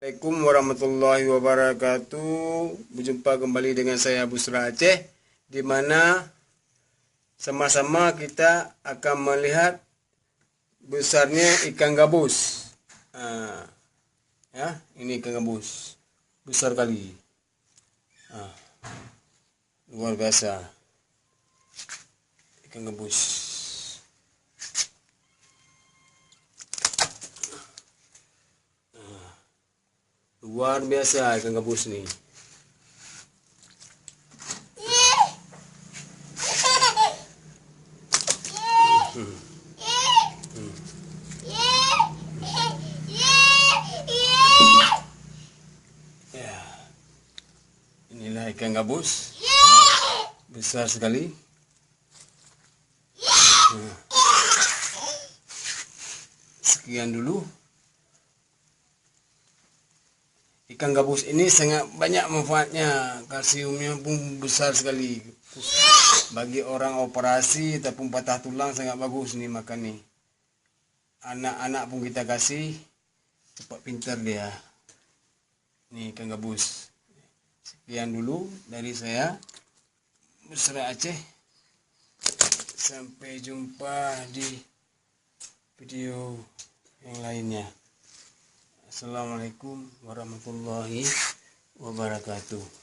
Assalamualaikum warahmatullahi wabarakatuh. Berjumpa kembali dengan saya Busra Aceh, di mana sama-sama kita akan melihat besarnya ikan gabus. Ya, ini ikan gabus besar kali, luar biasa ikan gabus. Luar biasa ikan gabus nih. Ya, inilah ikan gabus besar sekali. Sekian dulu. Ikan gabus ini sangat banyak manfaatnya, kalsiumnya pun besar sekali. Bagi orang operasi ataupun patah tulang sangat bagus nih makan nih. Anak-anak pun kita kasih, cepat pintar dia. Nih ikan gabus. Sekian dulu dari saya, Busra Aceh. Sampai jumpa di video yang lainnya. Assalamualaikum warahmatullahi wabarakatuh.